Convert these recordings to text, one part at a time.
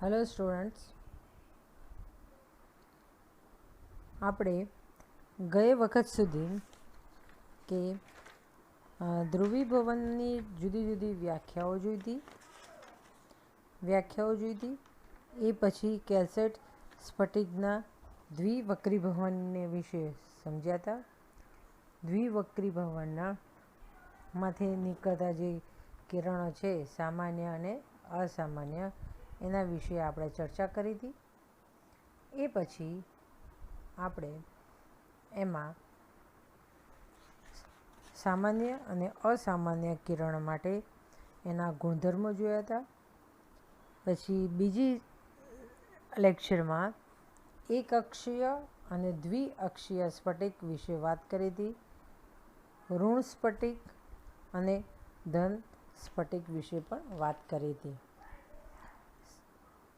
Hello students, આપણે ગયે વખત સુધી કે ધ્રુવીભવનની જુદી જુદી વ્યાખ્યાઓ જોઈ હતી. એ પછી કેલ્સાઇટ સ્ફટિકના દ્વિવક્રીભવનને વિશે સમજ્યા હતા. દ્વિવક્રીભવનના માંથી નીકળતા જે કિરણો છે, સામાન્ય અને અસામાન્ય, એના વિશે આપણે ચર્ચા કરી હતી. એ પછી આપણે એમાં સામાન્ય અને અસામાન્ય કિરણ માટે એના ગુણધર્મો જોયા હતા. પછી બીજી લેક્ચરમાં એક અક્ષીય અને દ્વિઅક્ષીય સ્ફટિક વિશે વાત કરી હતી. ઋણ સ્ફટિક અને ધન સ્ફટિક વિશે પણ વાત કરી હતી.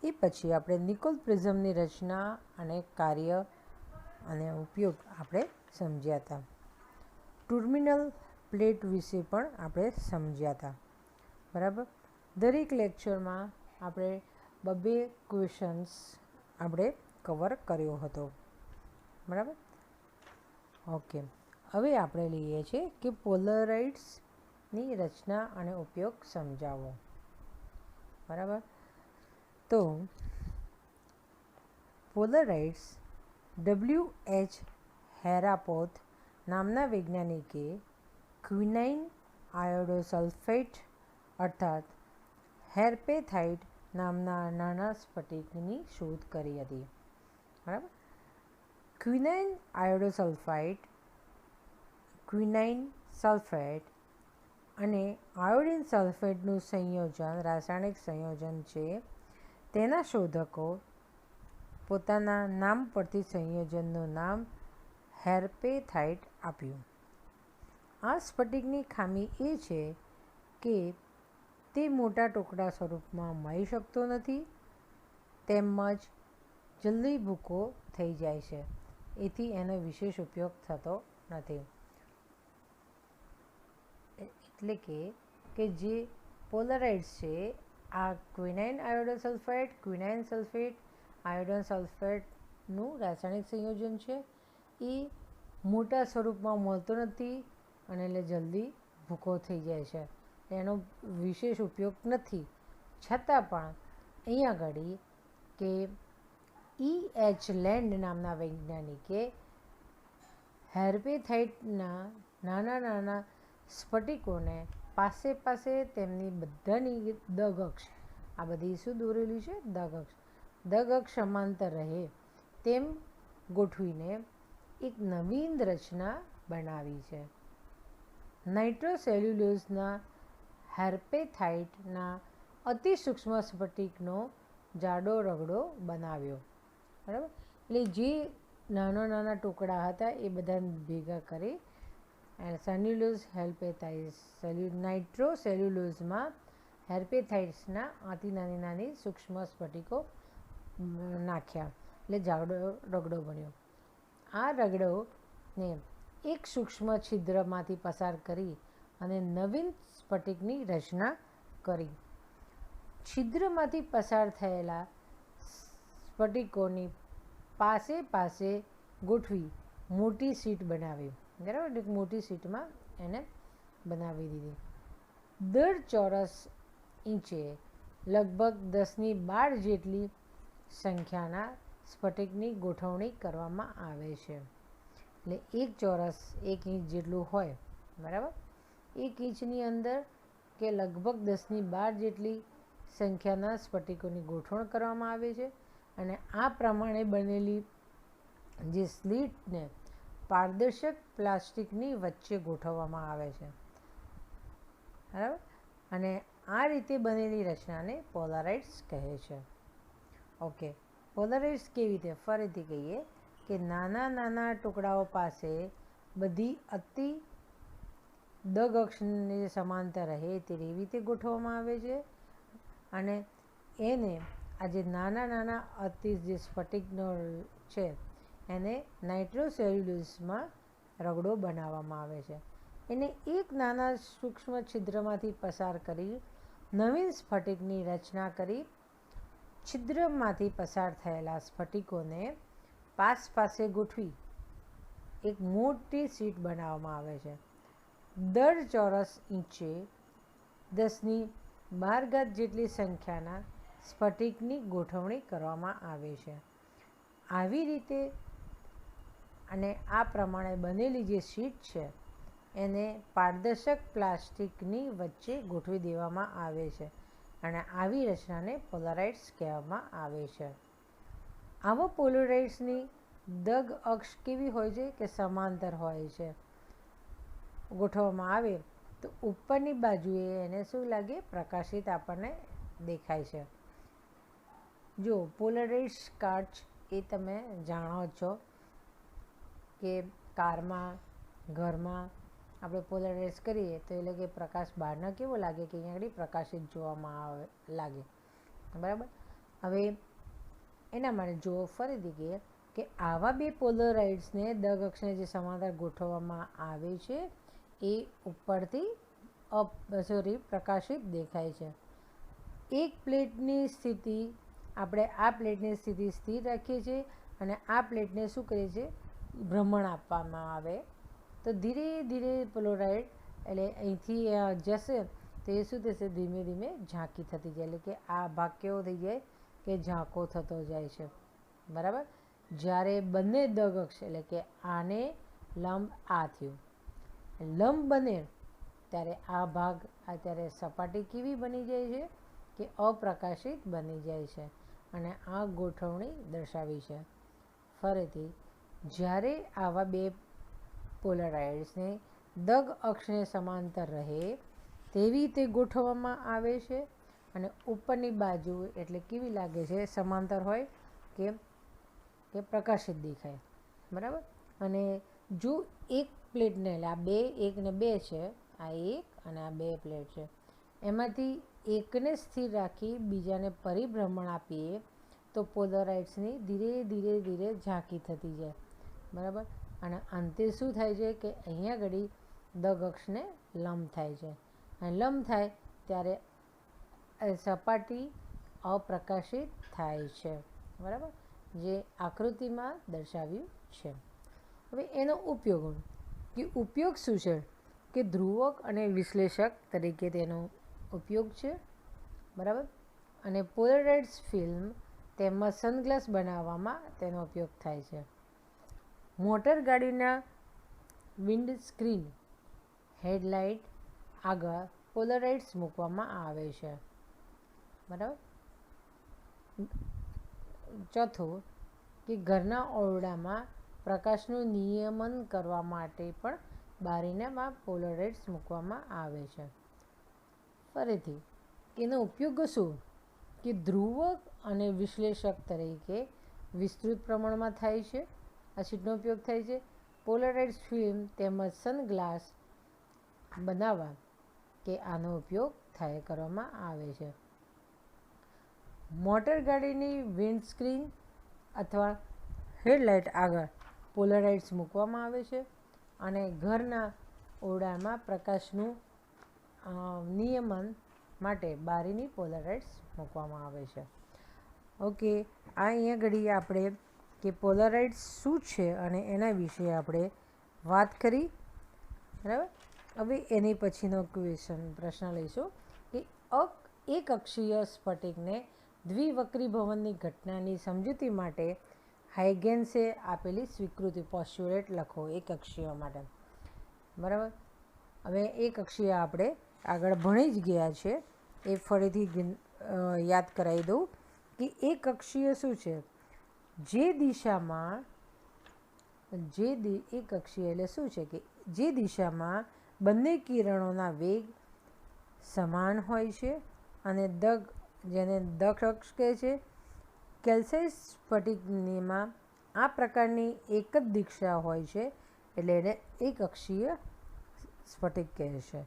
એ પછી આપણે નિકોલ પ્રિઝમની રચના અને કાર્ય અને ઉપયોગ આપણે સમજ્યા હતા. ટર્મિનલ પ્લેટ વિશે પણ આપણે સમજ્યા હતા. બરાબર. દરેક લેક્ચરમાં આપણે બબે ક્વેશ્ચન્સ આપણે કવર કર્યો હતો. બરાબર. ઓકે, હવે આપણે લઈએ છીએ કે પોલરાઇડ્સની રચના અને ઉપયોગ સમજાવો. બરાબર. તો પોલરાઇડ્સ W.H. હેરાપોથ નામના વૈજ્ઞાનિકે ક્વિનાઇન આયોડોસલ્ફેટ અર્થાત હેરપેથાઇટ નામના નાના સ્ફટિકની શોધ કરી હતી. બરાબર. ક્વિનાઇન સલ્ફેટ અને આયોડિન સલ્ફેટનું રાસાયણિક સંયોજન છે. તેના શોધકો પોતાના નામ પરથી સંયોજનનું નામ હેરપેથાઇટ આપ્યું. આ સ્ફટિકની ખામી એ છે કે તે મોટા ટુકડા સ્વરૂપમાં મળી શકતો નથી, તેમજ જલ્દી ભૂકો થઈ જાય છે. એથી એનો વિશેષ ઉપયોગ થતો નથી. એટલે કે જે પોલરાઇડ્સ છે, આ ક્વિનાઇન આયોડોન સલ્ફેટનું રાસાયણિક સંયોજન છે. એ મોટા સ્વરૂપમાં મળતો નથી અને એટલે જલ્દી ભૂકો થઈ જાય છે. એનો વિશેષ ઉપયોગ નથી. છતાં પણ અહીંયા આગળ કે E.H. લેન્ડ નામના વૈજ્ઞાનિકે હેરપેથાઇટના નાના સ્ફટિકોને પાસે તેમની બધાની દગ-અક્ષ, આ બધી શું દોરેલી છે? દગ-અક્ષ સમાંતર રહે તેમ ગોઠવીને એક નવીન રચના બનાવી છે. નાઇટ્રોસેલ્યુલોઝના હેરપેથાઇટના અતિ સૂક્ષ્મ સ્ફટિકનો જાડો રગડો બનાવ્યો. બરાબર. એટલે જે નાના ટુકડા હતા એ બધાને ભેગા કરી નાઇટ્રોસેલ્યુલોઝમાં હેરપેથાઇટ્સના અતિ નાની સૂક્ષ્મ સ્ફટિકો નાખ્યા, એટલે જાડો રગડો બન્યો. આ રગડોને એક સૂક્ષ્મ છિદ્રમાંથી પસાર કરી અને નવીન સ્ફટિકની રચના કરી. છિદ્રમાંથી પસાર થયેલા સ્ફટિકોની પાસે ગોઠવી મોટી શીટ બનાવી. બરાબર. એક મોટી શીટમાં એને બનાવી દીધી. દર ચોરસ ઇંચે લગભગ 1012 જેટલી સંખ્યાના સ્ફટિકની ગોઠવણી કરવામાં આવે છે. એટલે એક ચોરસ 1 ઇંચ જેટલું હોય. બરાબર. 1 ઇંચની અંદર કે લગભગ 1012 જેટલી સંખ્યાના સ્ફટિકોની ગોઠવણ કરવામાં આવે છે. અને આ પ્રમાણે બનેલી જે સ્લિટને પારદર્શક પ્લાસ્ટિકની વચ્ચે ગોઠવવામાં આવે છે. બરાબર. અને આ રીતે બનેલી રચનાને પોલરાઇડ્સ કહે છે. ઓકે, પોલરાઇડ્સ કેવી રીતે? ફરીથી કહીએ કે નાના ટુકડાઓ પાસે બધી અતિ દગ-અક્ષને સમાંતર રહે તેવી રીતે ગોઠવવામાં આવે છે. અને એને આ જે નાના અતિ જે સ્ફટિકનો છે એને નાઇટ્રોસેલ્યુલોઝમાં રગડો બનાવવામાં આવે છે. એને એક નાના સૂક્ષ્મ છિદ્રમાંથી પસાર કરી નવીન સ્ફટિકની રચના કરી છિદ્રમાંથી પસાર થયેલા સ્ફટિકોને પાસે ગોઠવી એક મોટી શીટ બનાવવામાં આવે છે. દર ચોરસ ઇંચે 10^12 જેટલી સંખ્યાના સ્ફટિકની ગોઠવણી કરવામાં આવે છે. આવી રીતે અને આ પ્રમાણે બનેલી જે શીટ છે એને પારદર્શક પ્લાસ્ટિકની વચ્ચે ગોઠવી દેવામાં આવે છે અને આવી રચનાને પોલારાઇડ્સ કહેવામાં આવે છે. આવા પોલારાઇડ્સની દગ અક્ષ કેવી હોય છે કે સમાંતર હોય છે. ગોઠવવામાં આવે તો ઉપરની બાજુએ એને શું લાગે, પ્રકાશિત આપણને દેખાય છે. જો પોલારાઇડ્સ કાચ એ તમે જાણો છો કે કારમાં, ઘરમાં આપણે પોલારાઇઝ કરીએ તો એટલે કે પ્રકાશ બહારના કેવો લાગે કે અહીંયા આગળ પ્રકાશિત જોવામાં આવે લાગે, બરાબર. હવે એના માટે જુઓ ફરીથી કે આવા બે પોલારાઇડ્સને દગ અક્ષને જે સમાંતર ગોઠવવામાં આવે છે એ ઉપરથી પ્રકાશિત દેખાય છે. એક પ્લેટની સ્થિતિ આપણે આ પ્લેટની સ્થિતિ સ્થિર રાખીએ છીએ અને આ પ્લેટને શું કરીએ છીએ, ભ્રમણ આપવામાં આવે તો ધીરે ધીરે પોલારાઇડ એટલે અહીંથી જશે તો એ શું થશે, ધીમે ધીમે ઝાંકી થતી જાય, એટલે કે આ ભાગ કેવો થઈ જાય કે ઝાંકો થતો જાય છે, બરાબર. જ્યારે બંને દગ અક્ષ એટલે કે આને લંબ આ થયું, લંબ બને ત્યારે આ ભાગ અત્યારે સપાટી કેવી બની જાય છે કે અપ્રકાશિત બની જાય છે અને આ ગોઠવણી દર્શાવી છે. ફરીથી જ્યારે આવા બે પોલારાઇડ્સને દગ અક્ષને સમાંતર રહે તેવી રીતે ગોઠવવામાં આવે છે અને ઉપરની બાજુ એટલે કેવી લાગે છે, સમાંતર હોય કે પ્રકાશિત દેખાય, બરાબર. અને જો એક પ્લેટને એટલે આ બે, એક ને બે છે, આ એક અને આ બે પ્લેટ છે, એમાંથી એકને સ્થિર રાખી બીજાને પરિભ્રમણ આપીએ તો પોલારાઇડ્સની ધીરે ધીરે ધીરે ઝાંકી થતી જાય, બરાબર. અને અંતે શું થાય છે કે અહીંયા ઘડી દગ અક્ષને લંબ થાય છે અને લંબ થાય ત્યારે સપાટી અપ્રકાશિત થાય છે, બરાબર, જે આકૃતિમાં દર્શાવ્યું છે. હવે એનો ઉપયોગ શું છે કે ધ્રુવક અને વિશ્લેષક તરીકે તેનો ઉપયોગ છે, બરાબર. અને પોલારાઇડ્સ ફિલ્મ તેમજ સનગ્લાસ બનાવવામાં તેનો ઉપયોગ થાય છે. મોટર ગાડીના વિન્ડસ્ક્રીન હેડલાઇટ આગળ પોલારાઇડ્સ મૂકવામાં આવે છે, બરાબર. ચોથું કે ઘરના ઓરડામાં પ્રકાશનું નિયમન કરવા માટે પણ બારીનામાં પોલારાઇડ્સ મૂકવામાં આવે છે. ફરીથી એનો ઉપયોગ શું કે ધ્રુવક અને વિશ્લેષક તરીકે વિસ્તૃત પ્રમાણમાં થાય છે. આ શીટનો ઉપયોગ થાય છે પોલારાઇડ્સ ફિલ્મ તેમજ સનગ્લાસ બનાવવા કે આનો ઉપયોગ કરવામાં આવે છે. મોટર ગાડીની વિન્ડસ્ક્રીન અથવા હેડલાઇટ આગળ પોલારાઇડ્સ મૂકવામાં આવે છે અને ઘરના ઓરડામાં પ્રકાશનું નિયમન માટે બારીની પોલારાઇડ્સ મૂકવામાં આવે છે. ઓકે, આ અહીંયા ઘડી આપણે કે પોલારાઇડ્સ શું છે અને એના વિશે આપણે વાત કરી, બરાબર. હવે એની પછીનો પ્રશ્ન લઈશું કે એક અક્ષીય સ્ફટિકને દ્વિવક્રીભવનની ઘટનાની સમજૂતી માટે હાઇગેન્સે આપેલી સ્વીકૃતિ પોસ્ચ્યુલેટ લખો એક અક્ષીય માટે, બરાબર. હવે એક અક્ષીય આપણે આગળ ભણી જ ગયા છે એ ફરીથી યાદ કરાવી દઉં કે એક અક્ષીય શું છે, જે દિશામાં એક અક્ષીય એટલે શું છે કે જે દિશામાં બંને કિરણોના વેગ સમાન હોય છે અને જેને દગ અક્ષ કહે છે. કેલ્સાઇટ સ્ફટિકમાં આ પ્રકારની એક જ દિશા હોય છે એટલે એને એક અક્ષીય સ્ફટિક કહે છે.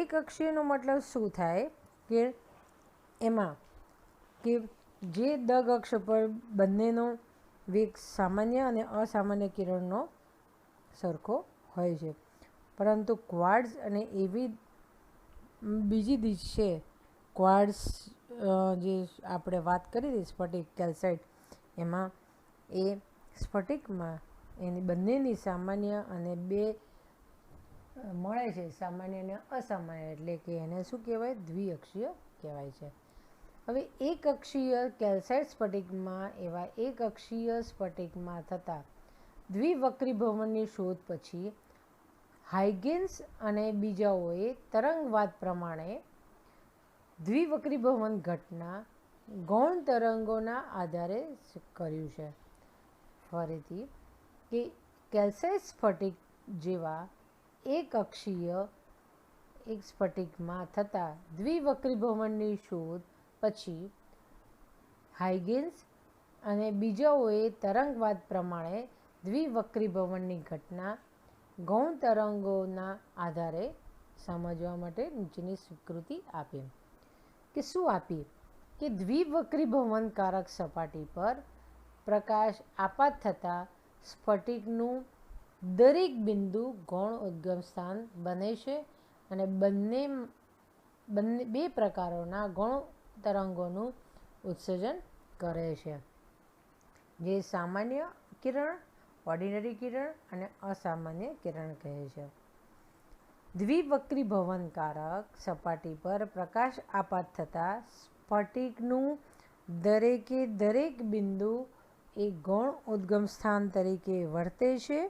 એક અક્ષીયનો મતલબ શું થાય કે એમાં કે જે દગ અક્ષ પર બંનેનો વેગ સામાન્ય અને અસામાન્ય કિરણનો સરખો હોય છે, પરંતુ ક્વાર્ટઝ અને એવી બીજી છે ક્વાર્ટઝ જે આપણે વાત કરી હતી સ્ફટિક કેલ્સાઇટ, એમાં એ સ્ફટિકમાં એની બંનેની સામાન્ય અને બે મળે છે, સામાન્ય અને અસામાન્ય, એટલે કે એને શું કહેવાય? દ્વિઅક્ષીય કહેવાય છે. હવે એક અક્ષીય કેલ્સાઇટ સ્ફટિકમાં એવા એક અક્ષીય સ્ફટિકમાં થતા દ્વિવક્રીભવનની શોધ પછી હાઇગેન્સ અને બીજાઓએ તરંગવાદ પ્રમાણે દ્વિવક્રીભવન ઘટના ગૌણ તરંગોના આધારે કર્યું છે. ફરીથી કે કેલ્સાઇટ સ્ફટિક જેવા એક અક્ષીય એક સ્ફટિકમાં થતા દ્વિવક્રીભવનની શોધ પછી હાઇગેન્સ અને બીજાઓએ તરંગવાદ પ્રમાણે દ્વિવક્રીભવનની ઘટના ગૌણ તરંગોના આધારે સમજવા માટે નીચેની સ્વીકૃતિ આપી. કે શું આપી? કે દ્વિવક્રીભવનકારક સપાટી પર પ્રકાશ આપાત થતાં સ્ફટિકનું દરેક બિંદુ ગૌણ ઉદ્ગમ સ્થાન બને છે અને બે પ્રકારોના ગૌણ તરંગોનું ઉત્સર્જન કરે છે, જે સામાન્ય કિરણ, ઓર્ડિનરી કિરણ અને અસામાન્ય કિરણ કહે છે. દ્વિવક્રીભવનકારક સપાટી પર પ્રકાશ આપાત થતાં સ્ફટિકનું દરેકે દરેક બિંદુ એ ગૌણ ઉદ્ગમ સ્થાન તરીકે વર્તે છે,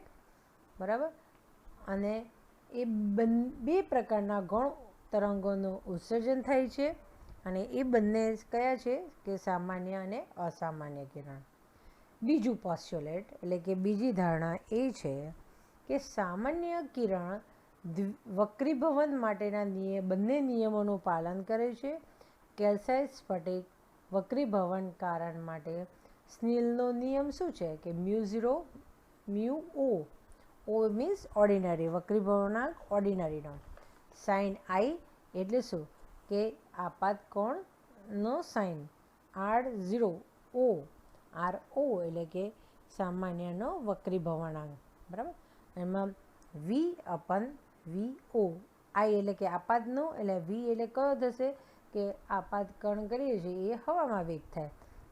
બરાબર. અને એ બે પ્રકારના ગૌણ તરંગોનું ઉત્સર્જન થાય છે, અને એ બંને કયા છે? કે સામાન્ય અને અસામાન્ય કિરણ. બીજું પોસ્ચ્યુલેટ એટલે કે બીજી ધારણા એ છે કે સામાન્ય કિરણ વક્રીભવન માટેના બંને નિયમોનું પાલન કરે છે. કેલ્સાઇટ સ્ફટિક વક્રીભવન કારણ માટે સ્નેલનો નિયમ શું છે? કે મ્યુ ઓ મીન્સ ઓર્ડિનરી, વક્રીભવનાંક ઓર્ડિનરીનો. સાઇન આઈ એટલે શું? કે આપાત કોણનો સાઇન. R0 એટલે કે સામાન્યનો વક્રીભવનાંક, બરાબર. એમાં V/VO, આઈ એટલે કે આપાતનો, એટલે V એટલે કયો થશે? કે આપાત કણ કરીએ છીએ એ હવામાં વેગ થાય,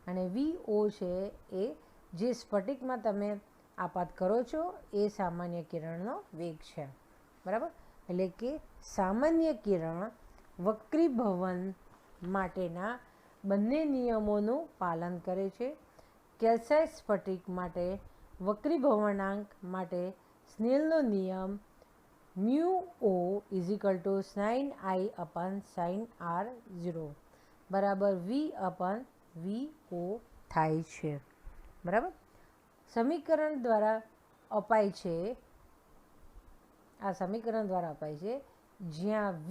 અને VO છે એ જે સ્ફટિકમાં તમે આપાત કરો છો એ સામાન્ય કિરણનો વેગ છે, બરાબર. એટલે કે સામાન્ય કિરણ વક્રીભવન માટેના બંને નિયમોનું પાલન કરે છે. કેલ્સાઇટ સ્ફટિક માટે વક્રીભવનાંક માટે સ્નેલનો નિયમ mu O sin I/sin R0 બરાબર V/VO થાય છે, બરાબર. સમીકરણ દ્વારા અપાય છે, આ સમીકરણ દ્વારા અપાય છે, જ્યાં V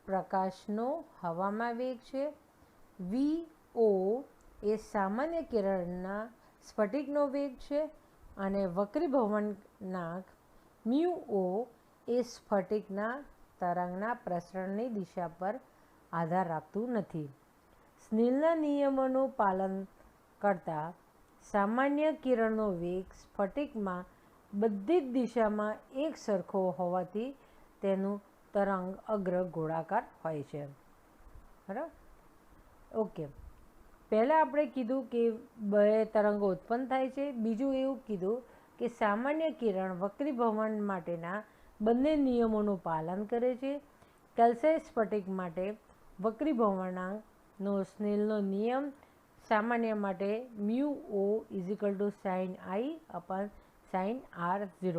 પ્રકાશનો હવામાં વેગ છે, VO એ સામાન્ય કિરણના સ્ફટિકનો વેગ છે, અને વક્રીભવનાંક મ્યુ એ સ્ફટિકના તરંગના પ્રસરણની દિશા પર આધાર રાખતું નથી. સ્નેલના નિયમોનું પાલન કરતા સામાન્ય કિરણનો વેગ સ્ફટિકમાં બધી જ દિશામાં એક સરખો હોવાથી તેનું તરંગ અગ્ર ગોળાકાર હોય છે, બરાબર. ઓકે, પહેલાં આપણે કીધું કે બે તરંગો ઉત્પન્ન થાય છે. બીજું એવું કીધું કે સામાન્ય કિરણ વક્રીભવન માટેના બંને નિયમોનું પાલન કરે છે. કેલ્સાઇટ સ્ફટિક માટે વક્રીભવનાંકનો સ્નેલનો નિયમ સામાન્ય માટે mu O sin I/sin R0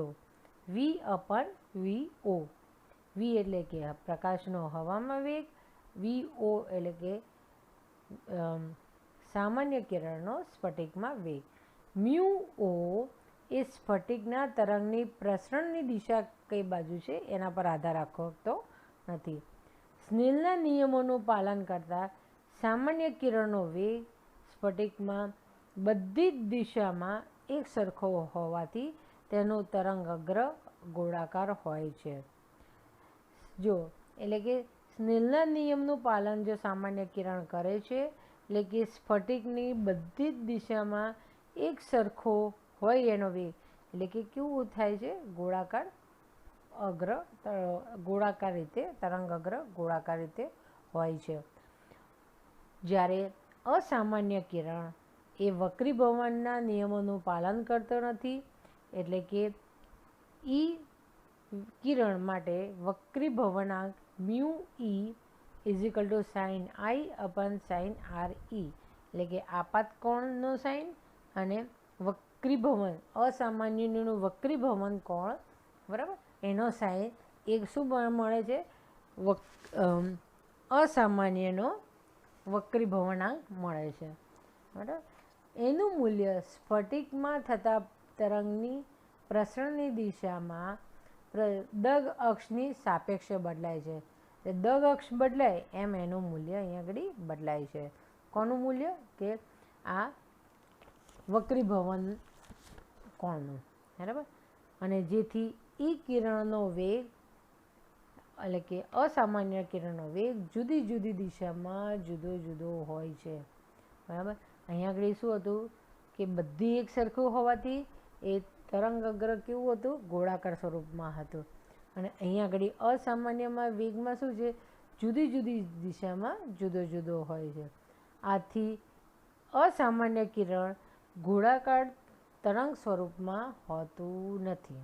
V/VO. V એટલે કે પ્રકાશનો હવામાં વેગ, VO એટલે કે સામાન્ય કિરણનો સ્ફટિકમાં વેગ. મ્યુ O એ સ્ફટિકના તરંગની પ્રસરણની દિશા કઈ બાજુ છે એના પર આધાર રાખતો નથી. સ્નેલના નિયમોનું પાલન કરતા સામાન્ય કિરણનો વેગ સ્ફટિકમાં બધી જ દિશામાં એક સરખો હોવાથી તેનું તરંગ અગ્ર ગોળાકાર હોય છે. જો એટલે કે સ્નેલના નિયમનું પાલન જો સામાન્ય કિરણ કરે છે, એટલે કે સ્ફટિકની બધી જ દિશામાં એક સરખો હોય એનો વેગ, એટલે કે કેવું થાય છે? ગોળાકાર રીતે તરંગ અગ્ર ગોળાકાર રીતે હોય છે. જ્યારે અસામાન્ય કિરણ એ વક્રીભવનના નિયમોનું પાલન કરતો નથી, એટલે કે ઈ કિરણ માટે વક્રીભવનાંક mu E is equal to sine I upon sine R E, એટલે કે આપાત કોણનો સાઇન અને વક્રીભવન અસામાન્યનું વક્રીભવન કોણ, બરાબર, એનો સાઇન એક શું મળે છે, અસામાન્યનો વક્રીભવનાંક મળે છે, બરાબર. એનું મૂલ્ય સ્ફટિકમાં થતા તરંગની પ્રસરણની દિશામાં દગ અક્ષની સાપેક્ષે બદલાય છે. દગ અક્ષ બદલાય એમ એનું મૂલ્ય અહીંયા આગળ બદલાય છે. કોનું મૂલ્ય? કે આ વક્રીભવન કોણનું, બરાબર. અને જેથી ઈ કિરણનો વેગ, એટલે કે અસામાન્ય કિરણનો વેગ જુદી જુદી દિશામાં જુદો જુદો હોય છે, બરાબર. અહીંયા આગળ શું હતું કે બધી એક સરખું હોવાથી એ તરંગ અગ્ર કેવું હતું, ગોળાકાર સ્વરૂપમાં હતું. અને અહીંયા આગળ અસામાન્યમાં વેગમાં શું છે, જુદી જુદી દિશામાં જુદો જુદો હોય છે. આથી અસામાન્ય કિરણ ગોળાકાર તરંગ સ્વરૂપમાં હોતું નથી.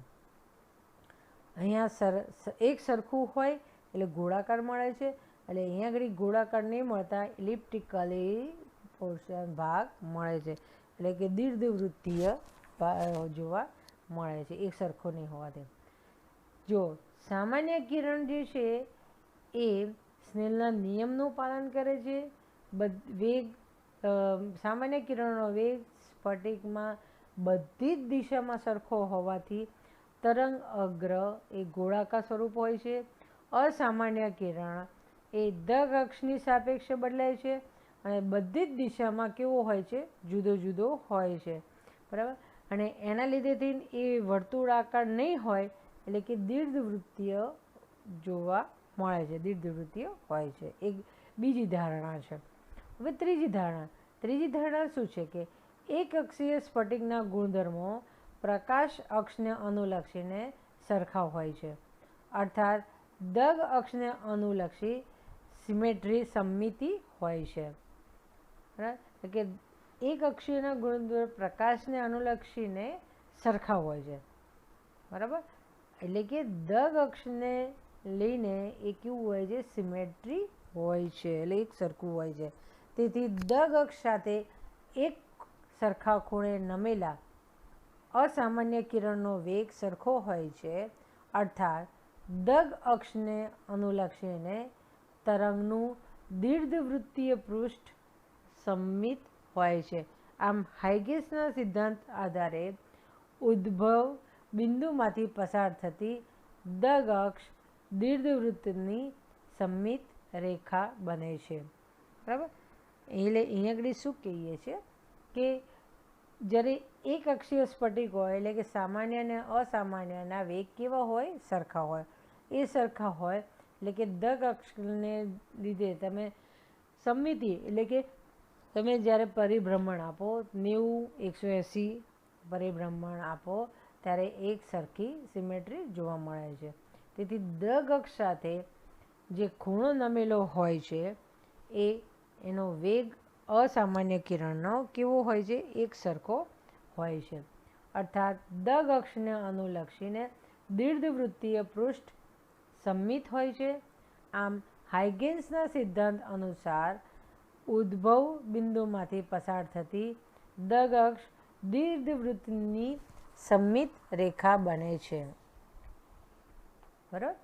અહીંયા એક સરખું હોય એટલે ગોળાકાર મળે છે, એટલે અહીંયા આગળ ગોળાકાર નહીં મળતા ઇલિપ્ટિકલી પોર્શન ભાગ મળે છે, એટલે કે દીર્ઘવૃત્તીય જોવા મળે છે, એક સરખો નહીં હોવાથી. જો સામાન્ય કિરણ જે છે એ સ્નેલના નિયમનું પાલન કરે છે. વેગ સામાન્ય કિરણનો વેગ સ્ફટિકમાં બધી જ દિશામાં સરખો હોવાથી તરંગ અગ્ર એ ગોળાકાર સ્વરૂપ હોય છે. અસામાન્ય કિરણ એ દગ અક્ષની સાપેક્ષે બદલાય છે અને બધી જ દિશામાં કેવો હોય છે, જુદો જુદો હોય છે, બરાબર. અને એના લીધેથી એ વર્તુળાકાર નહીં હોય, એટલે કે દીર્ઘવૃત્તીય જોવા મળે છે, દીર્ઘવૃત્તીય હોય છે. એક બીજી ધારણા છે. હવે ત્રીજી ધારણા શું છે કે એક અક્ષીય સ્ફટિકના ગુણધર્મો પ્રકાશ અક્ષને અનુલક્ષીને સરખા હોય છે, અર્થાત દગ અક્ષને અનુલક્ષી સિમેટ્રી સમમિતિ હોય છે, બરાબર. કે એક અક્ષીયના ગુણધર્મ પ્રકાશને અનુલક્ષીને સરખા હોય છે, બરાબર. એટલે કે દગ અક્ષને લઈને એ કેવું હોય છે, સિમેટ્રી હોય છે, એટલે એક સરખું હોય છે. તેથી દગ અક્ષ સાથે એક સરખા ખૂણે નમેલા અસામાન્ય કિરણનો વેગ સરખો હોય છે, અર્થાત દગ અક્ષને અનુલક્ષીને તરંગનું દીર્ઘવૃત્તીય પૃષ્ઠ સમમિત હોય છે. આમ હાઇગેન્સના સિદ્ધાંત આધારે ઉદ્ભવ બિંદુમાંથી પસાર થતી દગ અક્ષ દીર્ઘવૃત્તની સમમિત રેખા બને છે, બરાબર. એટલે અહીંયા આગળ શું કહીએ છીએ કે જ્યારે એક અક્ષીય સ્ફટિક હોય, એટલે કે સામાન્ય અને અસામાન્યના વેગ કેવા હોય, સરખા હોય. એ સરખા હોય એટલે કે દગ અક્ષને લીધે તમે સમમિતિ, એટલે કે તમે જ્યારે પરિભ્રમણ આપો 90 180 પરિભ્રમણ આપો ત્યારે એક સરખી સિમેટ્રી જોવા મળે છે. તેથી દગ અક્ષ સાથે જે ખૂણો નમેલો હોય છે એનો વેગ અસામાન્ય કિરણનો કેવો હોય છે, એક સરખો હોય છે, અર્થાત દગ અક્ષને અનુલક્ષીને દીર્ઘવૃત્તીય પૃષ્ઠ સમમિત હોય છે. આમ હાઇગેન્સના સિદ્ધાંત અનુસાર ઉદ્ભવ બિંદુમાંથી પસાર થતી દગ અક્ષ દીર્ઘવૃત્તની સમમિત રેખા બને છે, બરાબર.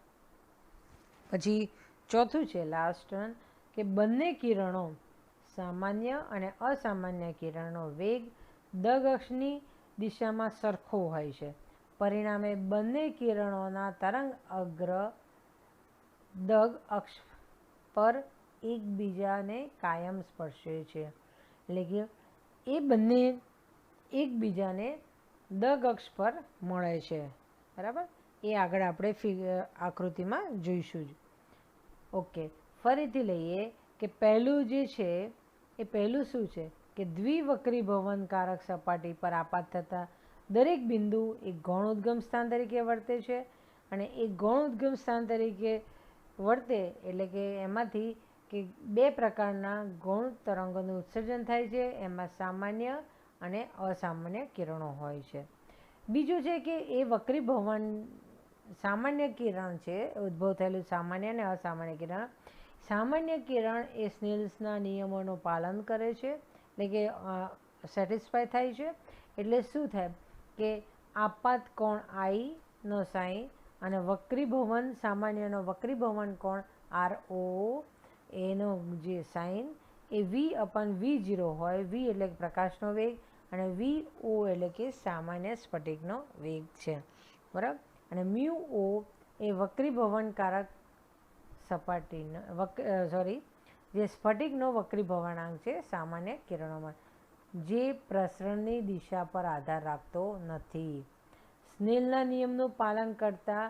પછી ચોથું છે લાસ્ટ વન, કે બંને કિરણો સામાન્ય અને અસામાન્ય કિરણનો વેગ દગ અક્ષની દિશામાં સરખો હોય છે. પરિણામે બંને કિરણોના તરંગ અગ્ર દગ અક્ષ પર એકબીજાને કાયમ સ્પર્શે છે, એટલે કે એ બંને એકબીજાને દગ અક્ષ પર મળે છે, બરાબર. એ આગળ આપણે આકૃતિમાં જોઈશું જ. ઓકે, ફરીથી લઈએ કે પહેલું જે છે એ પહેલું શું છે કે દ્વિવક્રીભવનકારક સપાટી પર આપાત થતા દરેક બિંદુ એક ગૌણ ઉદ્ગમ સ્થાન તરીકે વર્તે છે. અને એ ગૌણ ઉદ્ગમ સ્થાન તરીકે વર્તે એટલે કે એમાંથી કે બે પ્રકારના ગૌણ તરંગોનું ઉત્સર્જન થાય છે, એમાં સામાન્ય અને અસામાન્ય કિરણો હોય છે. બીજું છે કે એ વક્રીભવન સામાન્ય કિરણ છે, ઉદ્ભવ થયેલું સામાન્ય અને અસામાન્ય કિરણ. સામાન્ય કિરણ એ સ્નેલ્સના નિયમોનું પાલન કરે છે, એટલે કે સેટિસ્ફાય થાય છે. એટલે શું થાય કે આપાત કોણ આઈનો સાઈન અને વક્રીભવન સામાન્યનો વક્રીભવન કોણ RO એનો જે સાઈન એ V/V0 હોય. V એટલે પ્રકાશનો વેગ અને VO એટલે કે સામાન્ય સ્ફટિકનો વેગ છે, બરાબર. અને μO એ વક્રીભવનકારક સપાટીનો જે સ્ફટિકનો વક્રીભવનાંક છે સામાન્ય કિરણોમાં, જે પ્રસરણની દિશા પર આધાર રાખતો નથી. સ્નેલના નિયમનું પાલન કરતા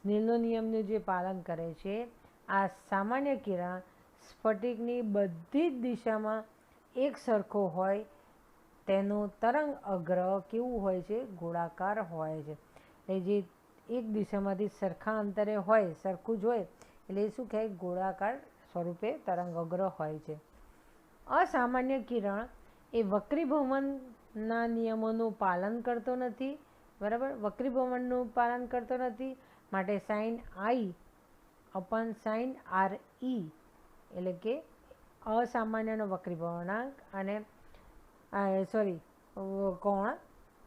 સ્નેલનો નિયમનું જે પાલન કરે છે આ સામાન્ય કિરણ સ્ફટિકની બધી જ દિશામાં એક સરખો હોય. તેનું તરંગ અગ્ર કેવું હોય છે? ગોળાકાર હોય છે. એ જે એક દિશામાંથી સરખા અંતરે હોય, સરખું જ હોય, એટલે એ શું કહેવાય? ગોળાકાર સ્વરૂપે તરંગ અગ્ર હોય છે. અસામાન્ય કિરણ એ વક્રીભવનના નિયમોનું પાલન કરતો નથી, બરાબર. વક્રીભવનનું પાલન કરતો નથી, માટે સાઇન I/સાઇન RE એટલે કે અસામાન્યનો વક્રીભવનાંક અને કોણ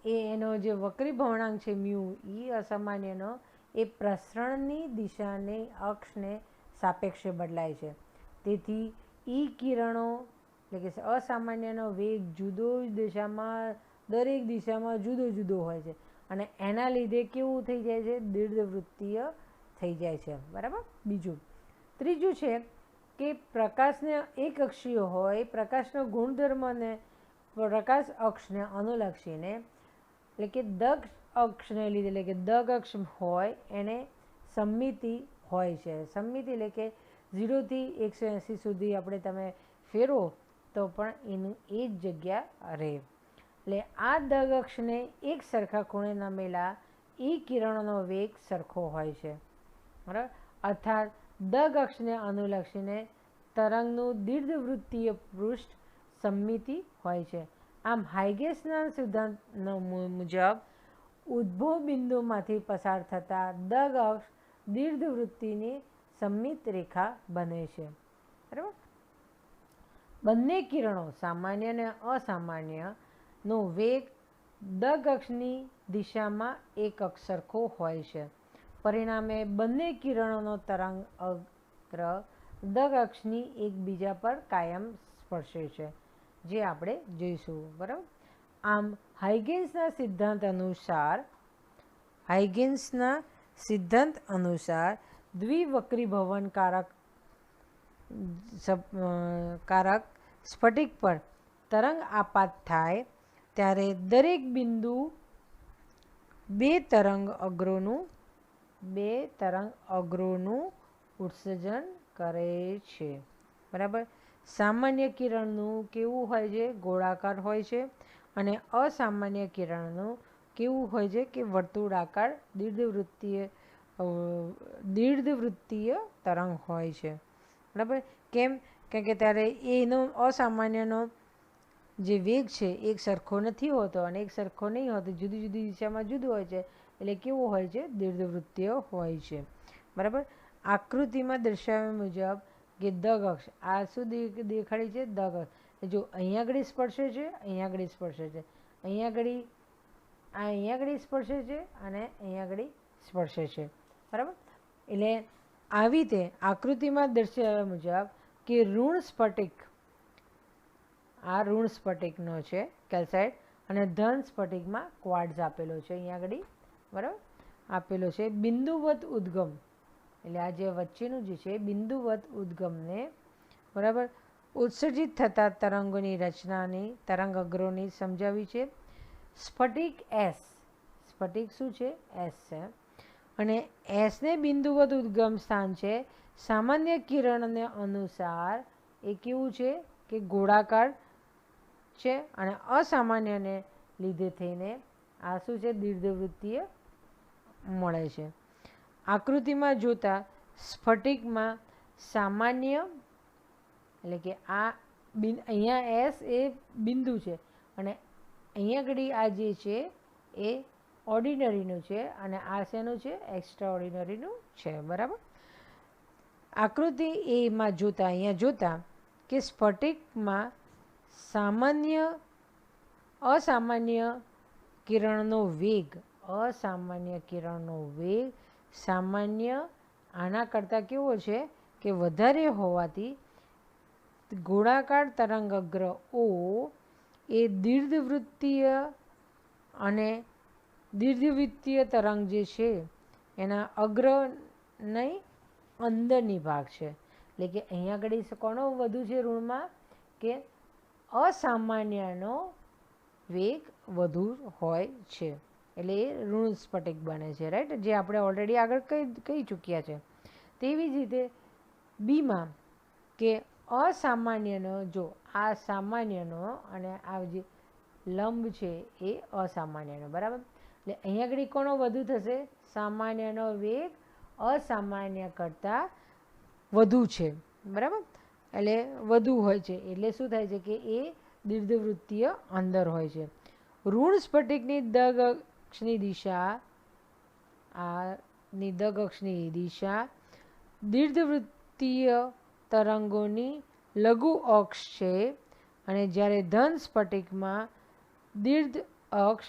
એનો જે વક્રીભવનાંક છે μE અસામાન્યનો એ પ્રસરણની દિશાની અક્ષને સાપેક્ષે બદલાય છે. તેથી કિરણો એટલે કે અસામાન્યનો વેગ જુદો દિશામાં દરેક દિશામાં જુદો જુદો હોય છે અને એના લીધે કેવું થઈ જાય છે? દીર્ઘવૃત્તીય થઈ જાય છે, બરાબર. ત્રીજું છે કે પ્રકાશને એક અક્ષીય હોય, પ્રકાશનો ગુણધર્મને પ્રકાશ અક્ષને અનુલક્ષીને એટલે કે દગ અક્ષને લીધે એટલે કે દગ અક્ષ હોય એને સમમિતિ હોય છે. સમમિતિ એટલે કે 0 થી 180 સુધી આપણે તમે ફેરવો તો પણ એનું એ જ જગ્યા રહે. એટલે આ દગ અક્ષને એક સરખા ખૂણે નમેલા કિરણોનો વેગ સરખો હોય છે, બરાબર. અર્થાત દગ અક્ષને અનુલક્ષીને તરંગનું દીર્ઘવૃત્તીય પૃષ્ઠ સમમિતિ હોય છે. આમ હાઇગેન્સના સિદ્ધાંત મુજબ ઉદ્ભવ બિંદુમાંથી પસાર થતા દગ અક્ષ દીર્ઘવૃત્તિની સમમિત રેખા બને છે, બરાબર. બંને કિરણો સામાન્ય અને અસામાન્યનો વેગ દગ અક્ષની દિશામાં એક સરખો હોય છે. પરિણામે બંને કિરણોનો તરંગ અગ્ર દગ અક્ષની એકબીજા પર કાયમ સ્પર્શે છે, જે આપણે જોઈશું, બરાબર. આમ હાઇગેન્સના સિદ્ધાંત અનુસાર દ્વિવક્રીભવનકારક સ્ફટિક પર તરંગ આપાત થાય ત્યારે દરેક બિંદુ બે તરંગ અગ્રોનું ઉત્સર્જન કરે છે, બરાબર. સામાન્ય કિરણનું કેવું હોય છે? ગોળાકાર હોય છે. અને અસામાન્ય કિરણનું કેવું હોય છે? કે વર્તુળાકાર દીર્ઘવૃત્તીય તરંગ હોય છે, બરાબર. કેમ? કારણ કે ત્યારે એનો અસામાન્યનો જે વેગ છે એક સરખો નથી હોતો અને એક સરખો નહીં હોતો, જુદી જુદી દિશામાં જુદું હોય છે, એટલે કેવું હોય છે? દીર્ઘવૃત્તીય હોય છે, બરાબર. આકૃતિમાં દર્શાવ્યા મુજબ કે દગ અક્ષ આ શું દેખાડી છે? દગ અક્ષ. જો અહીંયા આગળ સ્પર્શે છે, અહીંયા આગળ સ્પર્શે છે, અહીંયા આગળ સ્પર્શે છે અને અહીંયા આગળ સ્પર્શે છે, બરાબર. એટલે આવી રીતે આકૃતિમાં દર્શાવ્યા મુજબ કે ઋણ સ્ફટિકનો છે કેલ્સાઇટ અને ધન સ્ફટિકમાં ક્વાર્ટઝ આપેલો છે, અહીંયા આગળ, બરાબર, આપેલો છે. બિંદુવત ઉદ્ગમ એટલે આ જે વચ્ચેનું જે છે બિંદુવત ઉદ્ગમને, બરાબર, ઉત્સર્જિત થતા તરંગોની રચનાની તરંગ અગ્રોની સમજાવી છે. સ્ફટિક શું છે? S છે. અને એસને બિંદુવત ઉદ્ગમ સ્થાન છે. સામાન્ય કિરણને અનુસાર એ કેવું છે? કે ગોળાકાર છે અને અસામાન્યને લીધે થઈને આ શું છે? દીર્ઘવૃત્તીય મળે છે. આકૃતિમાં જોતા સ્ફટિકમાં સામાન્ય એટલે કે આ અહીંયા એસ એ બિંદુ છે અને અહીંયા આગળ આ જે છે એ ઓર્ડિનરીનું છે અને આ શેનું છે? એક્સ્ટ્રા ઓર્ડિનરીનું છે. બરાબર. આકૃતિ એમાં જોતા અહીંયા જોતા કે સ્ફટિકમાં અસામાન્ય કિરણનો વેગ સામાન્ય આના કરતાં કેવો છે કે વધારે હોવાથી ગોળાકાર તરંગઅગ્ર ઓ એ દીર્ઘવૃત્તીય તરંગ જે છે એના અગ્ર નહીં અંદરની ભાગ છે. એટલે કે અહીંયા આગળ કોનો વધુ છે ઋણમાં? કે અસામાન્યનો વેગ વધુ હોય છે એટલે એ ઋણ સ્ફટિક બને છે. રાઈટ, જે આપણે ઓલરેડી આગળ કહી ચૂક્યા છે. તેવી જ રીતે બીમાં કે અસામાન્યનો, જો આ સામાન્યનો અને આ જે લંબ છે એ અસામાન્યનો. બરાબર. એટલે અહીંયા આગળ કોનો વધુ થશે? સામાન્યનો વેગ અસામાન્ય કરતાં વધુ છે. બરાબર. એટલે વધુ હોય છે એટલે શું થાય છે કે એ દીર્ઘવૃત્તીય અંદર હોય છે. ઋણ સ્ફટિકની દગ અક્ષની દીર્ઘવૃત્તીય તરંગોની લઘુ અક્ષ છે અને જ્યારે ધન સ્ફટિકમાં દીર્ઘ અક્ષ,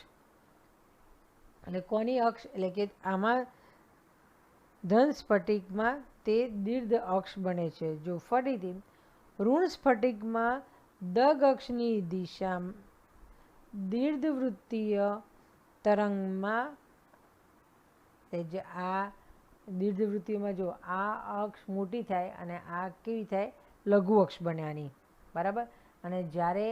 એટલે કોની અક્ષ? એટલે કે આમાં ધન સ્ફટિકમાં તે દીર્ઘ અક્ષ બને છે. જો ફરીથી ઋણ સ્ફટિકમાં દગ અક્ષની દિશા દીર્ઘવૃત્તીય તરંગમાં, જે આ દીર્ઘવૃત્તીયમાં જો આ અક્ષ મોટી થાય અને આ કેવી થાય? લઘુ અક્ષ બને આની. બરાબર. અને જ્યારે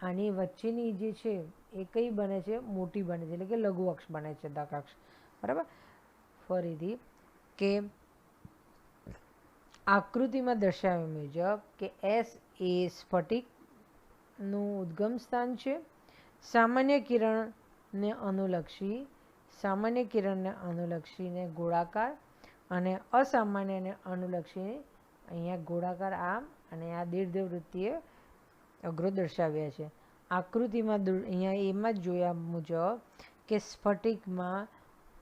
આની વચ્ચેની જે છે એ કઈ બને છે? મોટી બને છે એટલે કે લઘુ અક્ષ બને છે, દગ અક્ષ. બરાબર. ફરીથી કે આકૃતિમાં દર્શાવ્યા મુજબ કે એસ એ સ્ફટિકનું ઉદ્ગમ સ્થાન છે. સામાન્ય કિરણને અનુલક્ષીને ગોળાકાર અને અસામાન્યને અનુલક્ષીને અહીંયા ગોળાકાર આમ અને આ દીર્ઘવૃત્તીય અગ્રો દર્શાવ્યા છે. આકૃતિમાં અહીંયા એમાં જ જોયા મુજબ કે સ્ફટિકમાં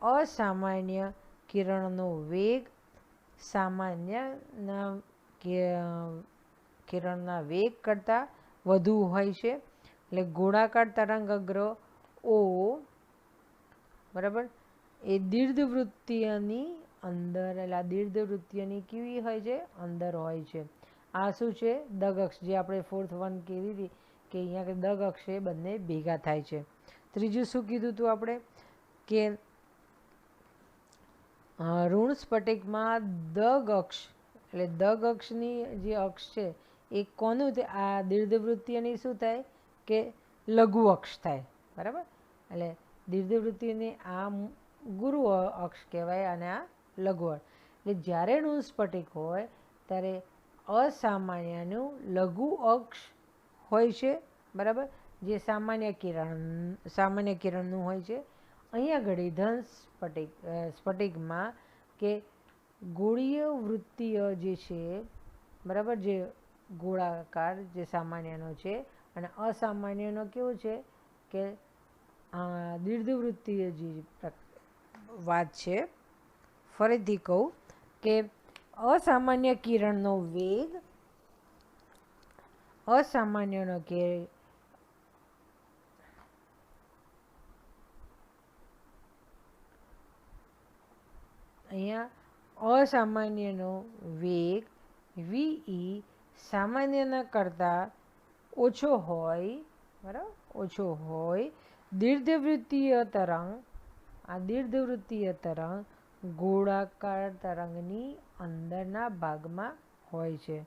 અસામાન્ય કિરણનો વેગ સામાન્યના કિરણના વેગ કરતાં વધુ હોય છે. એટલે ગોળાકાર તરંગઅગ્ર ઓ, બરાબર, એ દીર્ઘવૃત્તીયની અંદર, એટલે આ દીર્ઘવૃત્તીયની કેવી હોય છે? અંદર હોય છે. આ શું છે? દગ અક્ષ, જે આપણે 4th 1 કીધી હતી કે અહીંયા દગ અક્ષ એ બંને ભેગા થાય છે. ત્રીજું શું કીધું હતું આપણે? કે ઋણ સ્ફટિકમાં દગ અક્ષ, એટલે દગ અક્ષની જે અક્ષ છે એ કોનું? આ દીર્ઘવૃત્તીયની શું થાય? કે લઘુ અક્ષ થાય. બરાબર. એટલે દીર્ઘવૃત્તીયની આ ગુરુ અક્ષ કહેવાય અને આ લઘુ અક્ષ. એટલે જ્યારે ઋણ સ્ફટિક હોય ત્યારે અસામાન્યનું લઘુ અક્ષ હોય છે. બરાબર. જે સામાન્ય કિરણનું હોય છે. અહીંયા ઘડી ધન સ્ફટિકમાં કે ગોળીય વૃત્તીય જે છે, બરાબર, જે ગોળાકાર જે સામાન્યનો છે અને અસામાન્યનો કેવો છે? કે દીર્ઘવૃત્તીય જે વાત છે. ફરીથી કહું કે અસામાન્ય કિરણનો વેગ અસામાન્યનો કે અહીંયા અસામાન્યનો વેગ વી સામાન્યના કરતાં ઓછો હોય. બરાબર. ઓછો હોય. દીર્ઘવૃત્તીય તરંગ ગોળાકાર તરંગની અંદરના ભાગમાં હોય છે.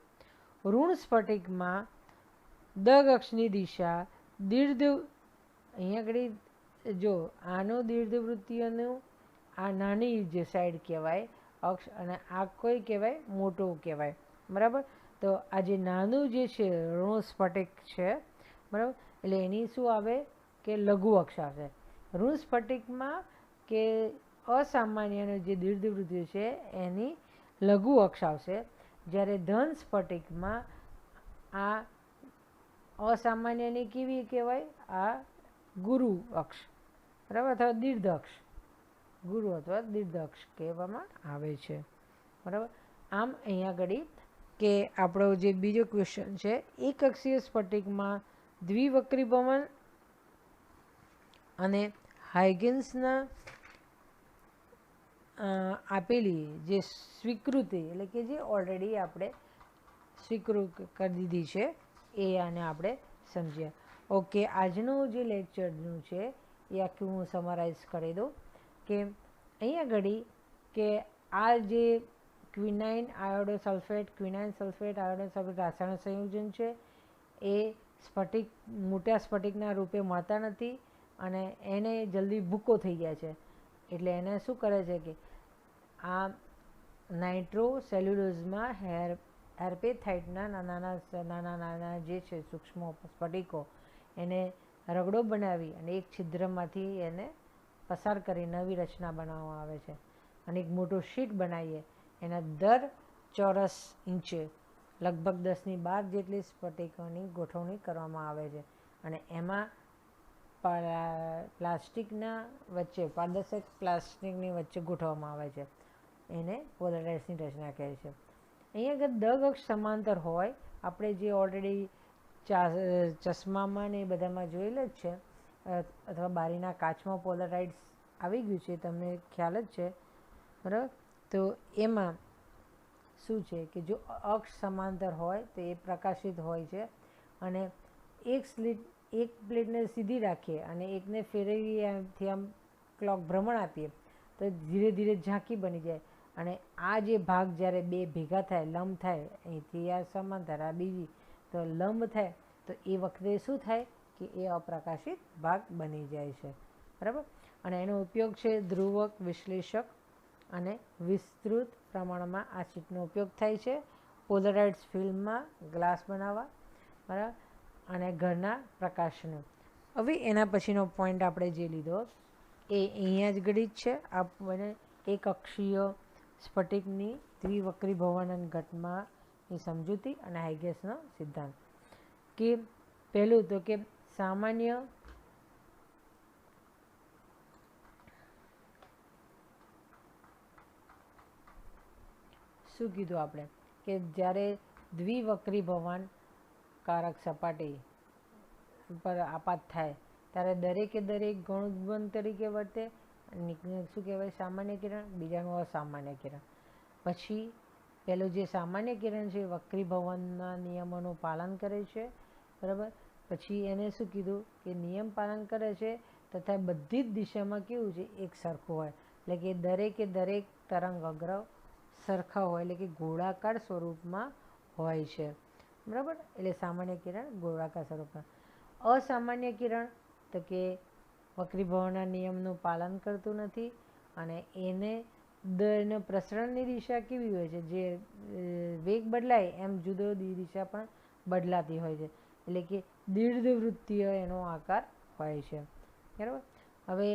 ઋણ સ્ફટિકમાં દગ અક્ષની દિશા અહીંયા આગળ જો આનો દીર્ઘવૃત્તીયનું આ નાની જે સાઈડ કહેવાય અક્ષ અને આ કોઈ કહેવાય મોટો કહેવાય. બરાબર. તો આ જે નાનું જે છે ઋણ સ્ફટિક છે, બરાબર, એટલે એની શું આવે? કે લઘુ અક્ષ આવશે. ઋણ સ્ફટિકમાં કે અસામાન્યનો જે દીર્ઘવૃત્તીય છે એની લઘુ અક્ષ આવશે. જ્યારે ધન સ્ફટિકમાં આ અસામાન્યની કેવી કહેવાય? આ ગુરુ અક્ષ, બરાબર, અથવા દીર્ઘ અક્ષ, ગુરુ અથવા દીર્ઘ અક્ષ કહેવામાં આવે છે, બરાબર. આમ અહીંયા આગળ કે આપણો જે બીજો ક્વેશ્ચન છે, એક અક્ષીય સ્ફટિકમાં દ્વિવક્રીભવન અને હાઇગેન્સના આપેલી જે સ્વીકૃતિ, એટલે કે જે ઓલરેડી આપણે સ્વીકૃત કરી દીધી છે, એ આને આપણે સમજ્યા. ઓકે, આજનું જે લેક્ચરનું છે એ આખું હું સમરાઇઝ કરી દઉં કે અહીંયા ઘડી કે આ જે quinine iodo sulphate, quinine sulphate iodo sulphate રાસાયણિક સંયોજન છે એ સ્ફટિક, મોટા સ્ફટિકના રૂપે મળતા નથી અને એને જલ્દી ભૂકો થઈ ગયા છે. એટલે એને શું કરે છે કે આ નાઇટ્રો સેલ્યુલોઝમાં હેર્પેથાઇટના નાના જે છે સૂક્ષ્મ સ્ફટિકો એને રગડો બનાવી અને એક છિદ્રમાંથી એને પસાર કરી નવી રચના બનાવવામાં આવે છે અને એક મોટો શીટ બનાવીએ એના દર ચોરસ ઇંચે લગભગ 10^12 જેટલી સ્ફટિકોની ગોઠવણી કરવામાં આવે છે અને એમાં પ્લાસ્ટિકના વચ્ચે, પારદર્શક પ્લાસ્ટિકની વચ્ચે ગોઠવવામાં આવે છે. એને પોલરાઇઝની રચના કહે છે. અહીંયા આગળ દગ અક્ષ સમાંતર હોય, આપણે જે ઓલરેડી ચશ્મામાં ને એ બધામાં જોયેલ જ છે, અથવા બારીના કાચમાં પોલરાઇડ્સ આવી ગયું છે, તમને ખ્યાલ જ છે, બરાબર. તો એમાં શું છે કે જો અક્ષ સમાંતર હોય તો એ પ્રકાશિત હોય છે અને એક પ્લેટને સીધી રાખીએ અને એકને ફેરવી એમથી આમ ક્લોક ભ્રમણ આપીએ તો ધીરે ધીરે ઝાંકી બની જાય અને આ જે ભાગ જ્યારે બે ભેગા થાય, લંબ થાય, અહીંથી આ સમાંતર, આ બીજી, તો લંબ થાય તો એ વખતે શું થાય કે એ અપ્રકાશિત ભાગ બની જાય છે, બરાબર. અને એનો ઉપયોગ છે ધ્રુવક, વિશ્લેષક અને વિસ્તૃત પ્રમાણમાં આ શીટનો ઉપયોગ થાય છે પોલરાઇડ્સ ફિલ્મમાં ગ્લાસ બનાવવા, બરાબર, અને ઘરના પ્રકાશનો. હવે એના પછીનો પોઈન્ટ આપણે જે લીધો એ અહીંયા જ ગણિત છે. આપણે એક અક્ષીય સ્ફટિકની દ્વિવક્રીભવન ઘટનાની સમજૂતી અને હાઇગેન્સનો સિદ્ધાંત. કે પહેલું તો કે સામાન્ય શું કીધું આપણે કે જ્યારે દ્વિવક્રીભવન કારક સપાટી પર આપાત થાય ત્યારે દરેકે દરેક ગુણોત્બંધ તરીકે વર્તે. શું કહેવાય? સામાન્ય કિરણ. બીજાનું અસામાન્ય કિરણ. પછી પહેલું જે સામાન્ય કિરણ છે વક્રીભવનના નિયમોનું પાલન કરે છે, બરાબર. પછી એને શું કીધું કે નિયમ પાલન કરે છે તથા બધી જ દિશામાં કેવું છે એક સરખું હોય, એટલે કે દરેકે દરેક તરંગ અગ્ર સરખા હોય, એટલે કે ગોળાકાર સ્વરૂપમાં હોય છે, બરાબર. એટલે સામાન્ય કિરણ ગોળાકાર સ્વરૂપમાં. અસામાન્ય કિરણ તો કે વક્રીભવનના નિયમનું પાલન કરતું નથી અને એનો પ્રસરણની દિશા કેવી હોય છે, જે વેગ બદલાય એમ જુદો દિશા પણ બદલાતી હોય છે, એટલે કે દીર્ઘવૃત્તીય એનો આકાર હોય છે, બરાબર. હવે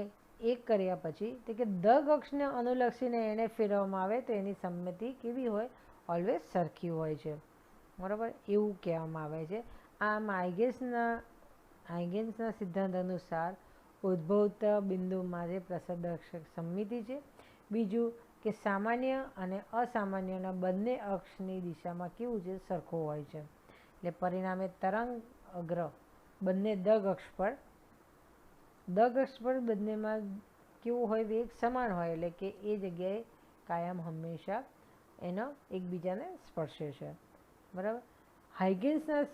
એક કર્યા પછી તો કે દગ અક્ષને અનુલક્ષીને એને ફેરવવામાં આવે તો એની સંમતિ કેવી હોય? ઓલવેઝ સરખી હોય છે, બરાબર, એવું કહેવામાં આવે છે. આમ હાઇગેન્સના સિદ્ધાંત અનુસાર ઉદ્ભવતા બિંદુમાં જે પ્રસરદર્શક સમમિતિ છે. બીજું કે સામાન્ય અને અસામાન્યના બંને અક્ષની દિશામાં કેવું છે? સરખું હોય છે. એટલે પરિણામે તરંગ અગ્ર બંને દગ અક્ષ પર બંનેમાં કેવું હોય? વેગ સમાન હોય, એટલે કે એ જગ્યાએ કાયમ હંમેશા એનો એકબીજાને સ્પર્શે છે, બરાબર. હાઇગેન્સના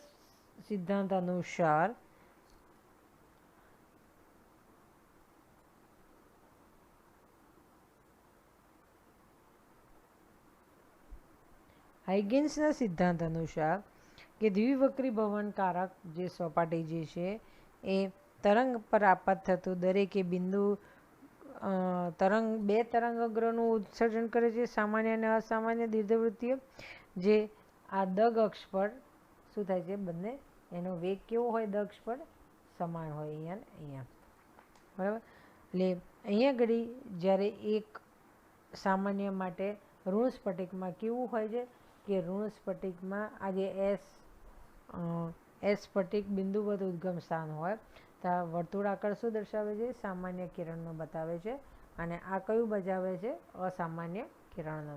સિદ્ધાંત અનુસાર કે દ્વિવક્રીભવન કારક જે સપાટી જે છે એ તરંગ પર આપાત થતું દરેકે બિંદુ બે તરંગ અગ્રનું ઉત્સર્જન કરે છે, સામાન્ય અને અસામાન્ય દીર્ઘવૃત્તીય. જે આ દગ અક્ષ પર શું થાય છે? બંને એનો વેગ કેવો હોય? દગ અક્ષ પર સમાન હોય, અહીંયા, બરાબર. એટલે અહીંયા ઘડી જ્યારે એક સામાન્ય માટે ઋણ સ્ફટિકમાં કેવું હોય છે? કે ઋણ સ્ફટિકમાં આ જે એસ સ્ફટિક બિંદુવત ઉદ્ગમ સ્થાન હોય તો આ વર્તુળાકાર શું દર્શાવે છે? સામાન્ય કિરણનો બતાવે છે. અને આ કયું બજાવે છે? અસામાન્ય કિરણનો.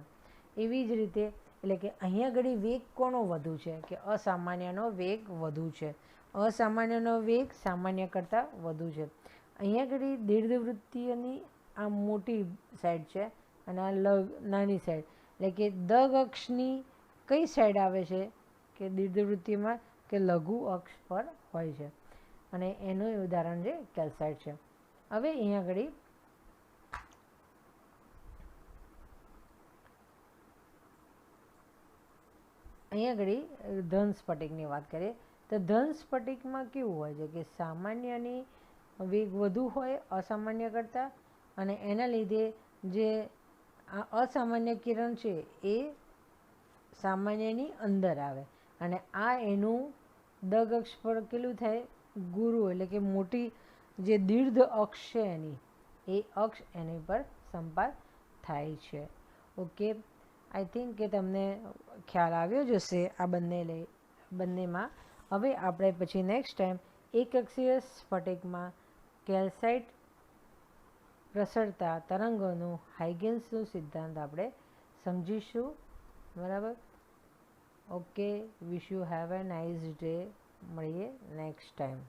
એવી જ રીતે એટલે કે અહીંયા ઘડી વેગ કોનો વધુ છે? કે અસામાન્યનો વેગ વધુ છે. અસામાન્યનો વેગ સામાન્ય કરતાં વધુ છે. અહીંયા ઘડી દીર્ઘવૃત્તીયની આ મોટી સાઈડ છે અને આ નાની સાઈડ, એટલે કે દગ અક્ષની કઈ સાઈડ આવે છે? કે દીર્ઘવૃત્તિમાં કે લઘુ અક્ષ પર હોય છે. અને એનું ઉદાહરણ છે કેલ્સાઇટ છે. હવે અહીંયા ઘડી ધન સ્ફટિકની વાત કરીએ તો ધન સ્ફટિકમાં કેવું હોય છે? કે સામાન્યની વેગ વધુ હોય અસામાન્ય કરતાં, અને એના લીધે જે આ અસામાન્ય કિરણ છે એ સામાન્યની અંદર આવે અને આ એનું દગ અક્ષ પર કેટલું થાય? ગુરુ, એટલે કે મોટી જે દીર્ઘ અક્ષ છે એની, એ અક્ષ એની પર સંપાત થાય છે. ઓકે, આઈ થિંક કે તમને ખ્યાલ આવ્યો જ હશે આ બંનેમાં. હવે આપણે પછી નેક્સ્ટ ટાઈમ એકઅક્ષીય સ્ફટિકમાં કેલ્સાઇટ પ્રસરતા તરંગોનું હાઇગેન્સનું સિદ્ધાંત આપણે સમજીશું. બરાબર? Okay, wish you have a nice day. મળીએ નેક્સ્ટ ટાઈમ.